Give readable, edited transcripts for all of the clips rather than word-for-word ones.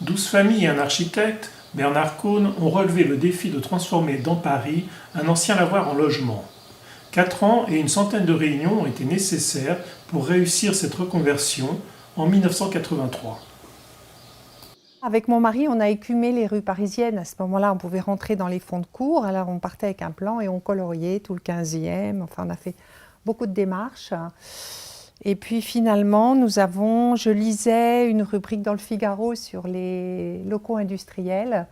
12 familles et un architecte, Bernard Cohn, ont relevé le défi de transformer dans Paris un ancien lavoir en logement. 4 ans et une centaine de réunions ont été nécessaires pour réussir cette reconversion en 1983. Avec mon mari, on a écumé les rues parisiennes. À ce moment-là, on pouvait rentrer dans les fonds de cours. Alors, on partait avec un plan et on coloriait tout le 15e. Enfin, on a fait beaucoup de démarches. Et puis, finalement, je lisais une rubrique dans le Figaro sur les locaux industriels.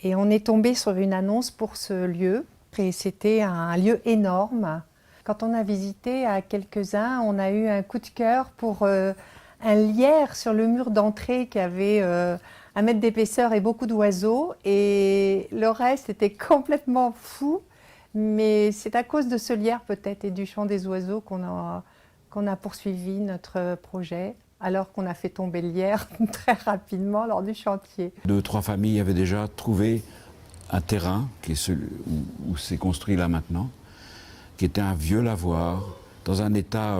Et on est tombé sur une annonce pour ce lieu. Et c'était un lieu énorme. Quand on a visité à quelques-uns, on a eu un coup de cœur pour un lierre sur le mur d'entrée qui avait 1 mètre d'épaisseur et beaucoup d'oiseaux. Et le reste était complètement fou. Mais c'est à cause de ce lierre peut-être et du chant des oiseaux qu'on a poursuivi notre projet, alors qu'on a fait tomber le lierre très rapidement lors du chantier. 2 ou 3 familles avaient déjà trouvé un terrain, qui est celui où c'est construit là maintenant, qui était un vieux lavoir, dans un état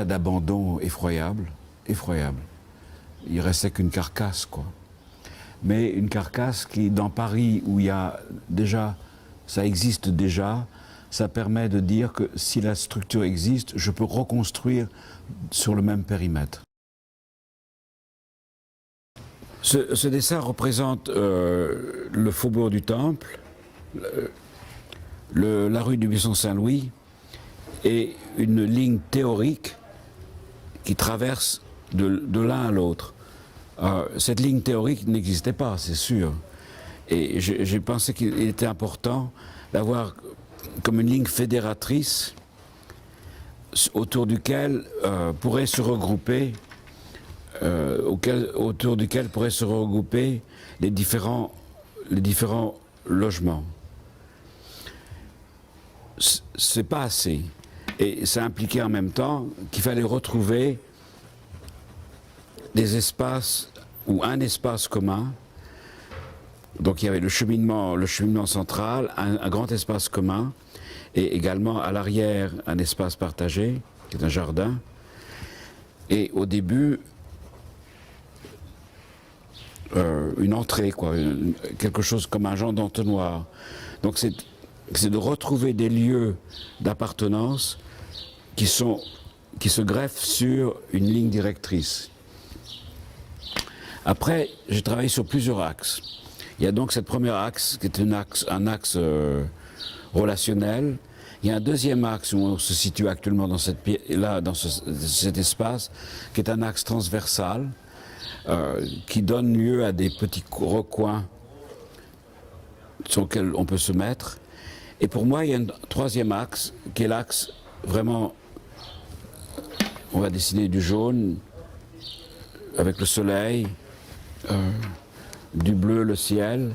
d'abandon effroyable. Il restait qu'une carcasse, quoi. Mais une carcasse qui, dans Paris, où il y a déjà, ça existe déjà, ça permet de dire que si la structure existe, je peux reconstruire sur le même périmètre. Ce dessin représente le faubourg du Temple, la rue du Buisson-Saint-Louis et une ligne théorique qui traverse de l'un à l'autre. Cette ligne théorique n'existait pas, c'est sûr. Et j'ai pensé qu'il était important d'avoir comme une ligne fédératrice autour duquel pourraient se regrouper autour duquel pourraient se regrouper les différents logements. C'est pas assez. Et ça impliquait en même temps qu'il fallait retrouver des espaces ou un espace commun. Donc il y avait le cheminement central, un grand espace commun, et également à l'arrière un espace partagé, qui est un jardin. Et au début, une entrée, quoi, quelque chose comme un genre d'entonnoir. Donc c'est de retrouver des lieux d'appartenance qui se greffent sur une ligne directrice. Après, j'ai travaillé sur plusieurs axes. Il y a donc cette première axe qui est un axe relationnel. Il y a un deuxième axe où on se situe actuellement dans cet espace, qui est un axe transversal, qui donne lieu à des petits recoins sur lesquels on peut se mettre. Et pour moi, il y a un troisième axe, qui est l'axe vraiment, on va dessiner du jaune, avec le soleil, du bleu, le ciel.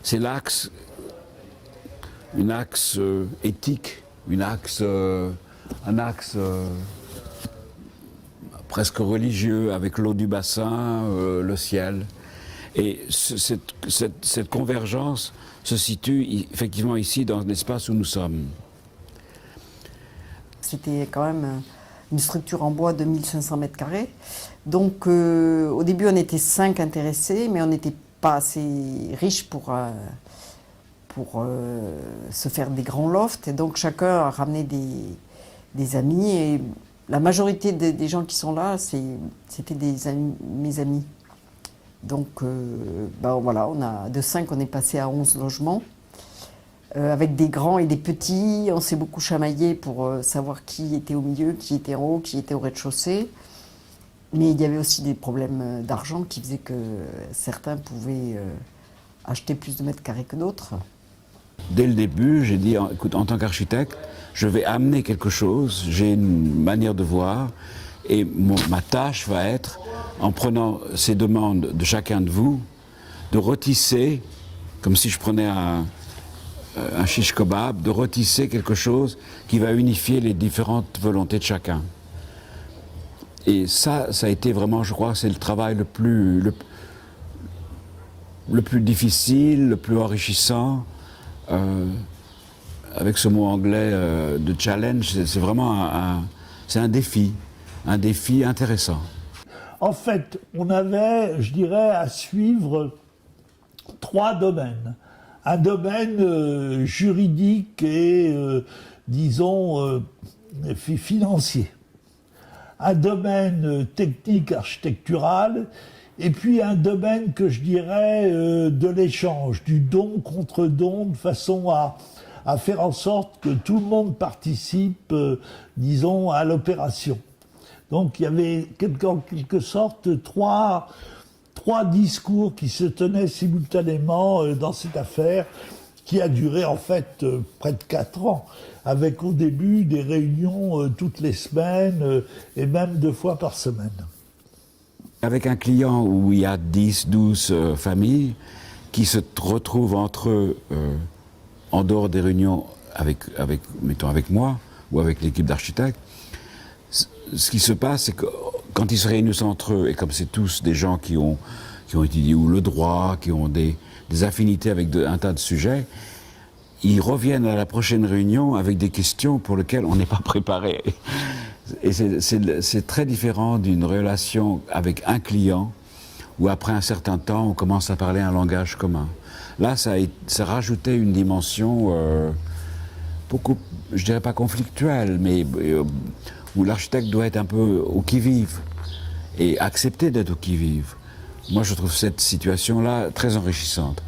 C'est l'axe, un axe éthique, un axe presque religieux, avec l'eau du bassin, le ciel. Et cette convergence se situe effectivement ici, dans l'espace où nous sommes. C'était quand même une structure en bois de 1500 mètres carrés. Donc au début, on était 5 intéressés, mais on n'était pas assez riches pour se faire des grands lofts. Et donc chacun a ramené des amis. Et la majorité des gens qui sont là, c'était mes amis. Donc voilà, de 5, on est passé à 11 logements. Avec des grands et des petits, on s'est beaucoup chamaillé pour savoir qui était au milieu, qui était en haut, qui était au rez-de-chaussée. Mais il y avait aussi des problèmes d'argent qui faisaient que certains pouvaient acheter plus de mètres carrés que d'autres. Dès le début, j'ai dit, écoute, en tant qu'architecte, je vais amener quelque chose, j'ai une manière de voir, et ma tâche va être, en prenant ces demandes de chacun de vous, de retisser, comme si je prenais un shish kebab, de retisser quelque chose qui va unifier les différentes volontés de chacun. Et ça a été vraiment, je crois, c'est le travail le plus difficile, le plus enrichissant. Avec ce mot anglais de challenge, c'est vraiment un défi intéressant. En fait, on avait, je dirais, à suivre 3 domaines. Un domaine juridique et, disons, financier. Un domaine technique architectural, et puis un domaine que je dirais de l'échange, du don contre don, de façon à faire en sorte que tout le monde participe, disons, à l'opération. Donc il y avait en quelque sorte trois discours qui se tenaient simultanément dans cette affaire, qui a duré en fait près de 4 ans, avec au début des réunions toutes les semaines et même 2 fois par semaine. Avec un client où il y a 10, 12 familles qui se retrouvent entre eux en dehors des réunions mettons avec moi ou avec l'équipe d'architectes, ce qui se passe, c'est que quand ils se réunissent entre eux, et comme c'est tous des gens qui ont étudié ou le droit, qui ont des affinités avec un tas de sujets, ils reviennent à la prochaine réunion avec des questions pour lesquelles on n'est pas préparé. Et c'est très différent d'une relation avec un client où après un certain temps, on commence à parler un langage commun. Là, ça rajoutait une dimension beaucoup, je dirais pas conflictuelle, mais où l'architecte doit être un peu au qui-vive et accepter d'être au qui-vive. Moi, je trouve cette situation-là très enrichissante.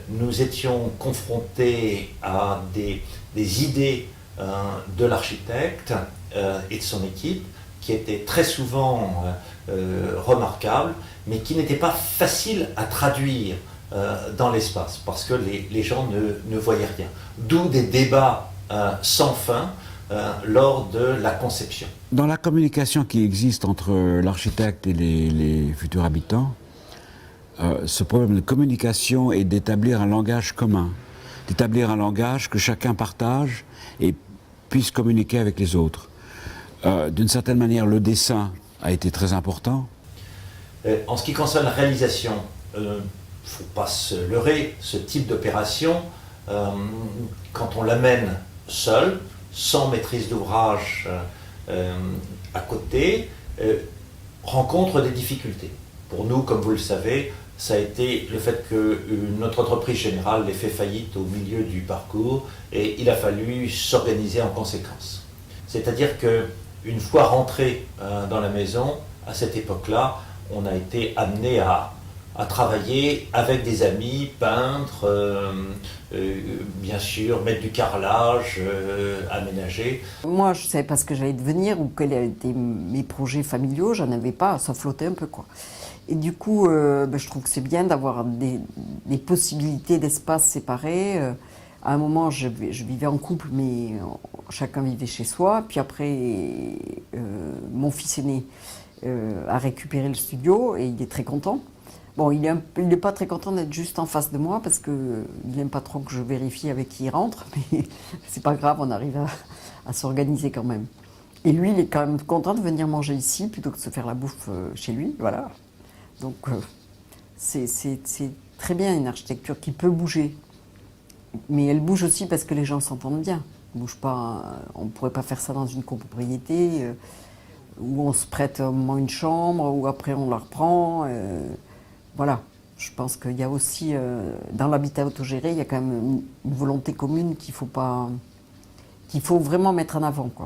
Nous étions confrontés à des idées de l'architecte et de son équipe qui étaient très souvent remarquables, mais qui n'étaient pas faciles à traduire dans l'espace, parce que les gens ne voyaient rien. D'où des débats sans fin lors de la conception. Dans la communication qui existe entre l'architecte et les futurs habitants, ce problème de communication est d'établir un langage commun, d'établir un langage que chacun partage et puisse communiquer avec les autres. D'une certaine manière, le dessin a été très important. En ce qui concerne la réalisation, il ne faut pas se leurrer, ce type d'opération, quand on l'amène seul, sans maîtrise d'ouvrage à côté, rencontre des difficultés. Pour nous, comme vous le savez, ça a été le fait que notre entreprise générale ait fait faillite au milieu du parcours et il a fallu s'organiser en conséquence. C'est-à-dire qu'une fois rentré dans la maison, à cette époque-là, on a été amené à travailler avec des amis, peintres, bien sûr, mettre du carrelage, aménager. Moi, je ne savais pas ce que j'allais devenir ou quels étaient mes projets familiaux, j'en avais pas, ça flottait un peu quoi. Et du coup, je trouve que c'est bien d'avoir des possibilités d'espace séparés. À un moment, je vivais en couple, mais chacun vivait chez soi. Puis après, mon fils aîné a récupéré le studio et il est très content. Bon, il n'est pas très content d'être juste en face de moi parce qu'il n'aime pas trop que je vérifie avec qui il rentre, mais c'est pas grave, on arrive à s'organiser quand même. Et lui, il est quand même content de venir manger ici plutôt que de se faire la bouffe chez lui, voilà. Donc c'est très bien une architecture qui peut bouger, mais elle bouge aussi parce que les gens s'entendent bien. Elle bouge pas, on ne pourrait pas faire ça dans une copropriété où on se prête un moment une chambre, où après on la reprend. Voilà, je pense qu'il y a aussi, dans l'habitat autogéré, il y a quand même une volonté commune qu'il faut vraiment mettre en avant, quoi.